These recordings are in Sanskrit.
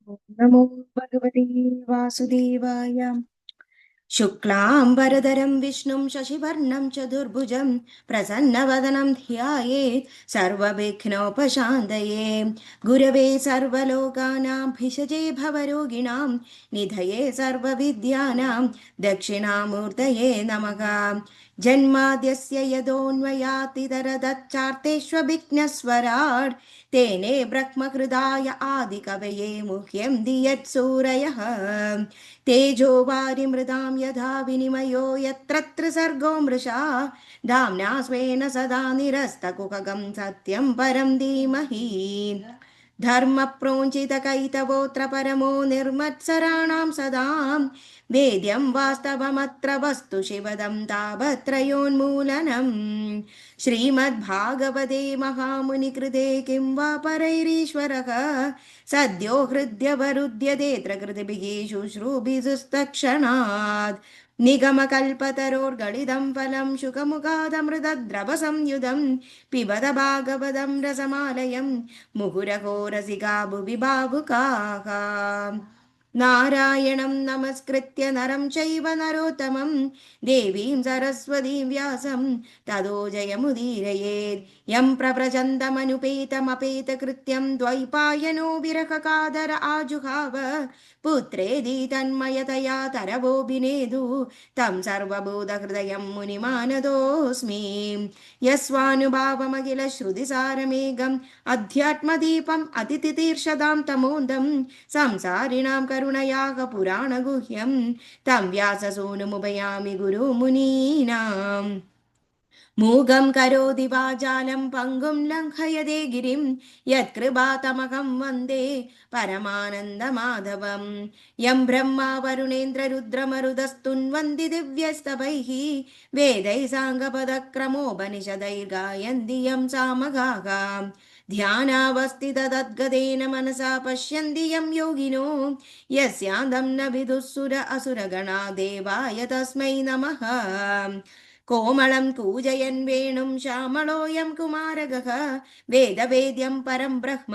ॐ नमो भगवते वासुदेवाय। शुक्लाम्बरधरं विष्णुं शशिवर्णं चतुर्भुजं प्रसन्नवदनं ध्यायेत् सर्वविघ्नोपशान्तये। गुरवे सर्वलोकानां भिषजे भवरोगिणां निधये सर्वविद्यानां दक्षिणामूर्तये नमः। जन्माद्यस्य यतोऽन्वयातितरतच्चार्तेष्वभिघ्नस्वराट् तेने ब्रह्महृदाय आदिकवये मुह्यं धियत्सूरयः। तेजो वारिमृदां यथा विनिमयो यत्र त्रिसर्गो मृषा धाम्ना स्वेन सदा निरस्तकुहकं सत्यं परं धीमहि। धर्मप्रोञ्चितकैतवोऽत्र परमो निर्मत्सराणां सदां वेद्यं वास्तवमत्र वस्तु शिवदं तावत्रयोन्मूलनम्। श्रीमद्भागवते महामुनिकृते किं वा परैरीश्वरः सद्यो हृद्यवरुध्यतेऽत्र कृतिभिः शुश्रूभिस्तक्षणात्। निगमकल्पतरोर्गलितं फलं शुकमुखादमृतद्रवसंयुधं पिबत भागवतं रसमालयं मुहुरहो रसिका भुवि भावुकाः। नारायणं नमस्कृत्य नरं चैव नरोत्तमं देवीं सरस्वतीं व्यासं ततो जयमुदीरयेत्। यं प्रव्रजन्तमनुपेतमपेतकृत्यं द्वैपायनो विरहकादर आजुहाव पुत्रेदि तन्मयतया तरवोऽभिनेदु तं सर्वबोधहृदयं मुनिमानतोऽस्मि। यस्वानुभावमखिलश्रुतिसारमेघम् अध्यात्मदीपम् अतितितीर्षदां तमोदं संसारिणां करुणयाः पुराणगुह्यं तं व्याससूनुमुपयामि गुरुमुनीनाम्। मूगं करोति वाचालं पङ्गुं लङ्घयते गिरिं यत्कृपातमहं वन्दे परमानन्दमाधवं। यं ब्रह्मा वरुणेन्द्ररुद्रमरुदस्तुन्वन्ति दिव्यस्तवैः वेदैः साङ्गपदक्रमोपनिषदैर्गायन्ति यं सामगाः। ध्यानावस्थिततद्गतेन मनसा पश्यन्ति यं योगिनो यस्यान्तं न विदुः सुर असुरगणा देवाय तस्मै नमः। कोमलं कूजयन् वेणुं श्यामलोऽयं कुमारगः वेदवेद्यं परं ब्रह्म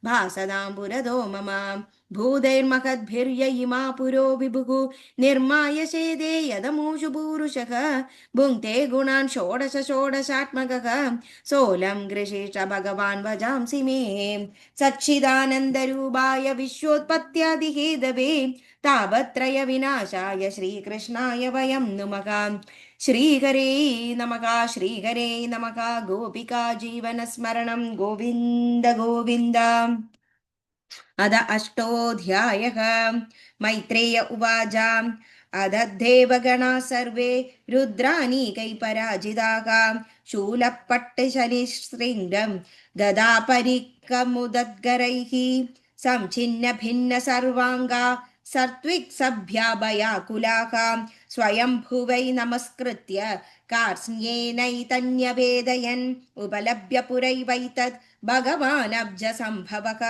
भासदां पुरतो मम। भूतैर्महद्भिर्य इमा पुरो विभुः निर्माय चेदे यदमूषु पूरुषः भुङ्क्ते गुणान् षोडश षोडशात्मकः सोऽलं गृहीष भगवान् वजांसि मे। सच्चिदानन्दरूपाय विश्वोत्पत्त्यादिहेतवे तापत्रय विनाशाय श्रीकृष्णाय वयं नुमः। श्रीहरे नमः श्रीहरे नमः। गोपिका जीवनस्मरणं गोविन्द गोविन्द। अद अष्टोऽध्यायः। मैत्रेय उवाच अदद्धेवगणाः सर्वे रुद्रानीकैः पराजिताः शूलपट्टशनिशृङ्गं गदापरिकमुदद्गरैः संचिन्न भिन्न सर्वाङ्गा सर्त्विक्सभ्याभयाकुलाः स्वयंभुवै नमस्कृत्य कार्त्स्न्येनैतन्यवेदयन् उपलभ्य पुरैवैतत् भगवानब्जसम्भवः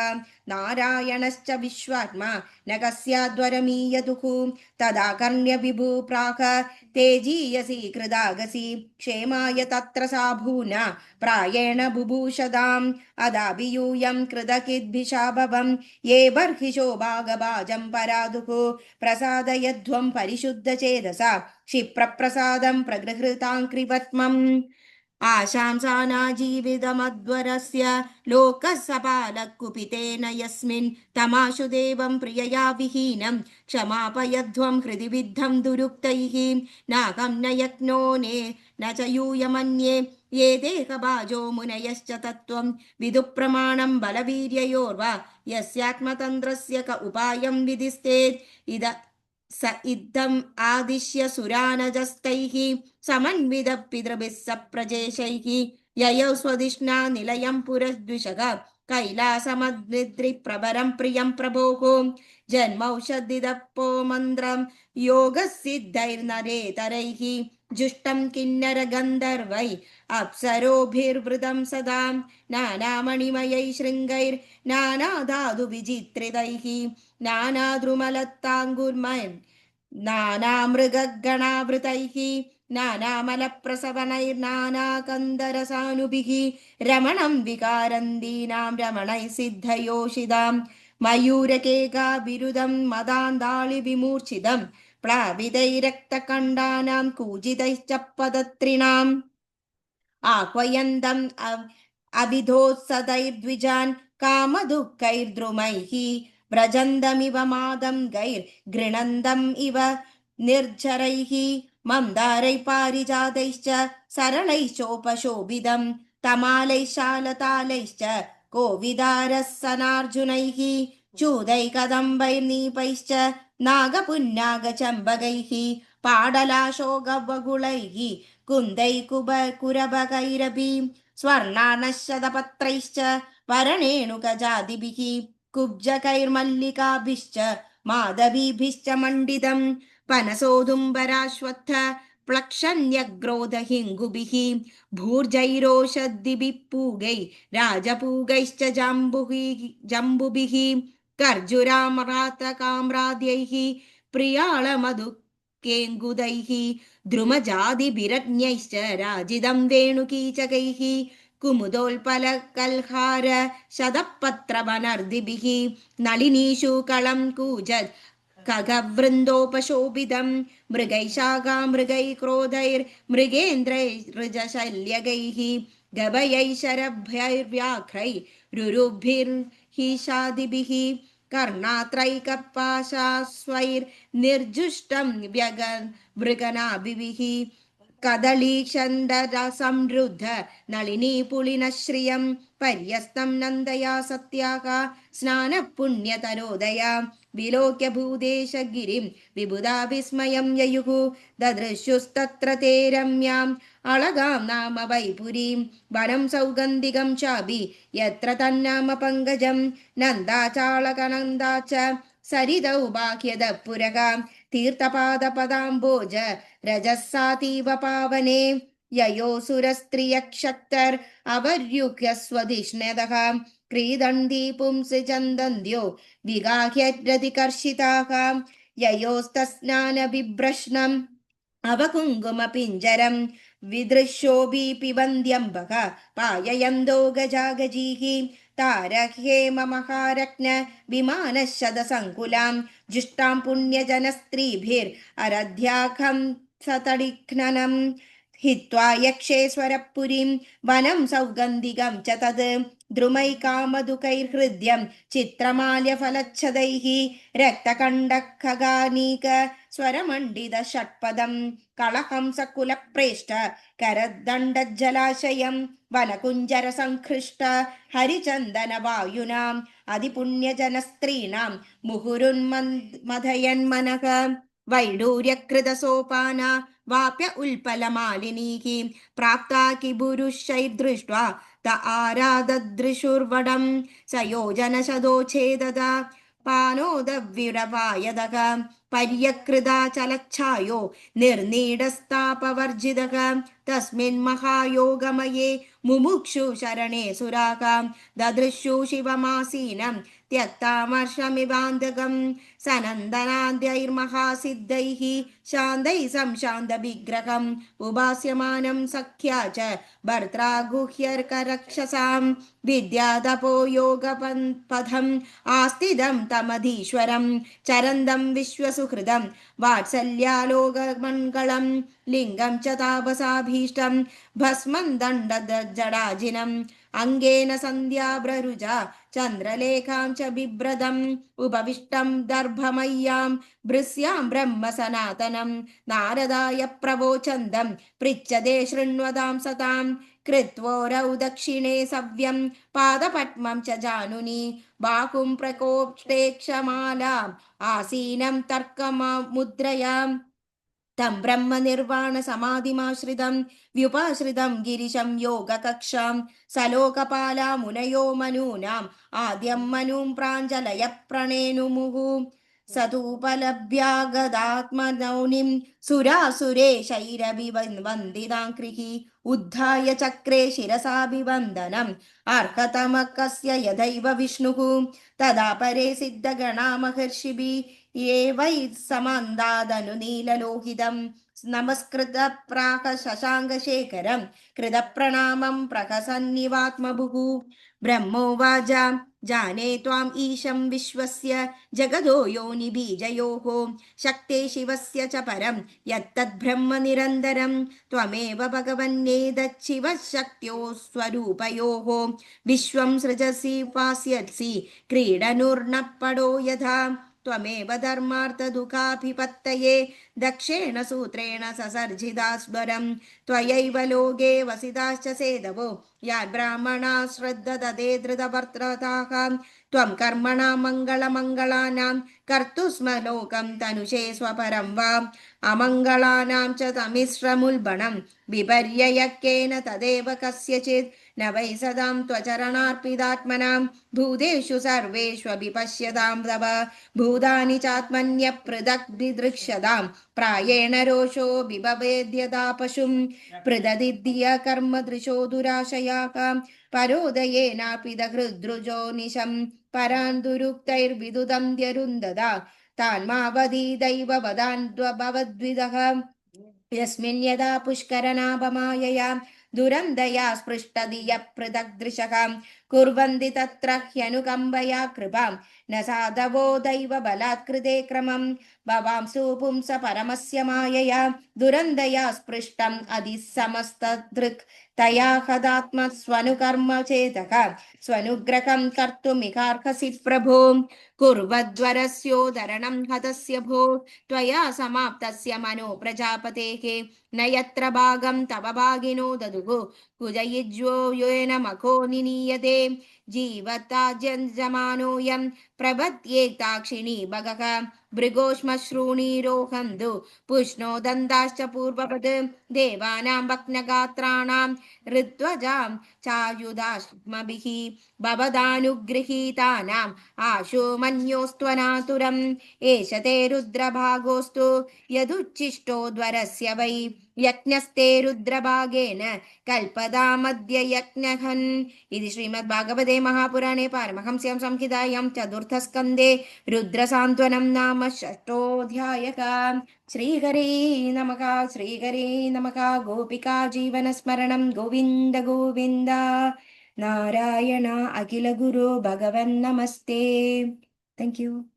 नारायणश्च विश्वात्मा न कस्याद्वरमीयतुः तदा कर्ण्यविभूप्राह तेजीयसि कृदागसि क्षेमाय तत्र सा भूना प्रायेण बुभूषदाम् अदाभियूयं कृतकिद्भिषाभवं ये बर्हिषो भागभाजं परादुः प्रसादयध्वं परिशुद्धचेतसा क्षिप्रप्रसादं प्रगृहृताङ्कृपद्मम्। आशांसानाजीवितमध्वरस्य लोकसपालकुपितेन यस्मिन् तमाशु देवं प्रियया विहीनं क्षमापयध्वं हृदि विद्धं दुरुक्तैः नाहं न यज्ञो न च यूयमन्ये ये देहभाजो मुनयश्च तत्त्वं विदुप्रमाणं बलवीर्ययोर्वा यस्यात्मतन्त्रस्य क उपायं विधिस्तेत् इद स इद्धम् आदिश्य सुरानजस्तैः समन्वितः पितृभिः सप्रजेशैः ययौ स्वधिष्णा निलयं पुरद्विषः कैलासमद्निद्रिप्रभरं प्रियं प्रभोः जन्मौषधिदप्पो मन्त्रं योगसिद्धैर्नरेतरैः जुष्टं किन्नरगन्धर्वै अप्सरोभिर्वृतं सदा नानामणिमयै शृङ्गैर्नानाधातुविचित्रितैः नानाद्रुमलत्ताङ्गुर्मन् नानामृगगणावृतैः नानामलप्रसवनैर्नानाकन्दरसानुभिः रमणं विकारन्दीनां रमणैः सिद्धयोषिदां मयूरकेकाविरुदं मदान्दाळिविमूर्छितं प्लावितैरक्तकण्डानां कूजितैश्च पदत्रिणाम् आह्वयन्तम् अभिधोत्सदैर्द्विजान् कामदुःखैर्द्रुमैः व्रजन्तमिव मादं गैर्गृणन्तम् इव निर्झरैः मन्दारैः पारिजातैश्च सरलैश्चोपशोभितं तमालैः शालतालैश्च कोविदारसनार्जुनैः चूदैकदम्बैर्नीपैश्च नागपुन्नागचम्बकैः पाडलाशोकवगुलैः कुन्दैकुरबकैरपि स्वर्णानशतपत्रैश्च वरणेणुकजादिभिः कुब्जकैर्मल्लिकाभिश्च माधवीभिश्च मण्डितं पनसोदुम्बराश्वत्थ प्लक्षण्यग्रोधहिङ्गुभिः भूर्जैरोषद्दिभिः पूगै राजपूगैश्च जम्बुभिः कर्जुरामरातकाम्राद्यैः प्रियाळमधुकेङ्गुदैः द्रुमजादिभिरज्ञैश्च राजिदं वेणुकीचकैः कुमुदोल्पलकल्हार शतपत्रवनर्दिभिः नलिनीषुकलं कूजत् खगवृन्दोपशोभितं मृगैशाखामृगैः क्रोधैर्मृगेन्द्रैर्ऋजशल्यगैः गभयैः शरभ्यैर्व्याघ्रैरुरुभिर्हिषादिभिः कर्णात्रैकपाशास्वैर्निर्जुष्टं व्यगमृगनाभिः कदलीचन्दरसंरुद्ध नलिनीपुलिनश्रियं पर्यस्तं नन्दया सत्याः स्नानपुण्यतरोदया विलोक्य भूदेशगिरिं विबुधा विस्मयं ययुः ददृशुस्तत्र ते रम्याम् अलगां नाम वैपुरीं वनं सौगन्धिकं चापि यत्र तन्नाम पङ्कजं नन्दाचालकनन्दा च सरितौ बाह्यदः पुरगां तीर्थपादपदाम्बोज रजस्सातीव पावने ययोसुरस्त्रियक्षक्तर् अवर्युह्य स्वधिष्णदः क्रीदन्ती पुंसि चन्दन्त्यो विगाह्यरतिकर्षिताः ययोस्तस्नानबिभ्रश्नम् अवकुङ्कुमपिञ्जरं विदृश्योऽपि पिबन्त्यम्बः पाययन्तो गजागजीः तारहेममहारत्न विमानशतसङ्कुलां जुष्टां पुण्यजनस्त्रीभिररध्याखं सतडिघ्ननं हित्वा यक्षेश्वरपुरीं वनं सौगन्धिकं च तद् द्रुमैकामधुकैर्हृद्यं चित्रमाल्यफलच्छदैः रक्तकण्डखगानीक स्वरमण्डित षट्पदं कलहंसकुलप्रेष्ठ करदण्डजलाशयं वनकुञ्जरसङ्कृष्ट हरिचन्दनवायुनाम् अधिपुण्यजनस्त्रीणां मुहुरुन्मथयन्मनः वैडूर्यकृतसोपाना वाप्य उल्पलमालिनीः प्राप्ता किबुरुषैर्दृष्ट्वा त आराददृशुर्वडं सयोजनशदोच्छेददा पानोदविरवायदः पर्यकृता चलच्छायो निर्नीडस्तापवर्जितः तस्मिन् महायोगमये मुमुक्षु शरणे सुराः ददृशु शिवमासीनं त्यक्तामर्षमिवान्तकं सनन्दनाद्यैर्महासिद्धैः शान्तैः संशान्तविग्रहम् उपास्यमानं सख्या च भर्त्रा गुह्यर्करक्षसां विद्यातपो योगपथम् आस्तिदं तमधीश्वरं चरन्दं विश्वसुहृदं वात्सल्यालोकमङ्गलं लिङ्गं च तापसाभीष्टं भस्मं दण्डजडाजिनम् अङ्गेन सन्ध्याब्ररुजा चन्द्रलेखां च बिभ्रदम् उपविष्टं दर्भमय्यां भृस्यां ब्रह्म सनातनं नारदाय प्रवोचन्दं पृच्छते शृण्वतां सतां कृत्वोरौ दक्षिणे सव्यं पादपद्मं च जानुनि बाहुं प्रकोष्ठेक्षमालाम् आसीनं तर्कमुद्रयाम् तं ब्रह्मनिर्वाणसमाधिमाश्रितं व्युपाश्रितं गिरिशं योगकक्षां सलोकपाला मुनयो मनूनाम् आद्यं मनुं प्राञ्जलय प्रणेनुमुः सतूपलभ्यागदात्मनौनिं सुरासुरेशैरभिवन्दिताङ्क्रिः उद्धाय चक्रे शिरसाभिवन्दनम् अर्हतमः कस्य यदैव विष्णुः तदा परे सिद्धगणा महर्षिभिः ये वै समन्दादनुनीललोहितं नमस्कृत प्राह शशाङ्कशेखरं कृतप्रणामं प्रहसन्निवात्मभुः ब्रह्मोवाच जाने त्वाम् ईशं विश्वस्य जगदो योनिबीजयोः शक्ते शिवस्य च परं यत्तद्ब्रह्म निरन्तरं त्वमेव भगवन्नेतच्छिवः शक्त्योः स्वरूपयोः विश्वं सृजसि उपास्यसि क्रीडनुर्नः पडो यथा त्वमेव धर्मार्थदुःखाभिपत्तये दक्षेण सूत्रेण ससर्जिता स्वरं त्वयैव लोके वसिताश्च सेदवो याद्ब्राह्मणा श्रद्धदते धृतवर्त्रताः त्वं कर्मणां मङ्गलमङ्गलानां कर्तु स्म लोकं तनुषे स्वपरं वा अमङ्गलानां च तमिश्रमुल्बणं विपर्ययकेन तदेव कस्यचित् न वै सदां त्वचरणार्पितात्मनां भूतेषु सर्वेष्वपि पश्यतां तव भूतानि चात्मन्यपृथक् विदृक्ष्यतां प्रायेण रोषो विभवेद्यदा पशुं पृददिद्य कर्म दृशो दुराशयाः परोदयेनापि हृद्रुजो निशं परान् दुरुक्तैर्विदुदं द्यरुन्ददा तान्मावधीदैव वदान्द्वभवद्विदः यस्मिन् यदा पुष्करनाभमायया दुरन्दया स्पृष्टधियः पृथग्दृशः कुर्वन्ति तत्र ह्यनुकम्बया कृपां न साधवो दैव बलात्कृते क्रमं भवांसु पुंस परमस्य मायया दुरन्दया स्पृष्टम् अधिसमस्तदृक् तया हदात्मस्वनुकर्म चेतः स्वनुग्रहं कर्तुमिहार्हसि प्रभो कुर्वद्वरस्योदरणं हतस्य भो त्वया समाप्तस्य मनो प्रजापतेः न यत्र भागं तव भागिनो ददुः कुजयुज्यो येन मखो निनीयते जीवताजमानोऽयं प्रपद्येताक्षिणी भगः भृगोश्मश्रूणीरोहन्तु पुष्णो दन्ताश्च पूर्वपद देवानां भग्नगात्राणां ऋत्वजां चायुधास्मभिः भवदानुगृहीतानाम् आशु मन्योस्त्वनातुरम् एष ते रुद्रभागोऽस्तु यदुच्छिष्टोद्वरस्य वै यज्ञस्ते रुद्रभागेन कल्पदामद्य यज्ञहन् इति श्रीमद्भागवते महापुराणे पारमहंस्यां संहितायां चतुर्थस्कन्धे रुद्रसान्त्वनं नाम षष्ठोऽध्यायः। श्रीहरे नमः गोपिका जीवनस्मरणं गोविन्द गोविन्द नारायण अखिल गुरु भगवन् नमस्ते। Thank you.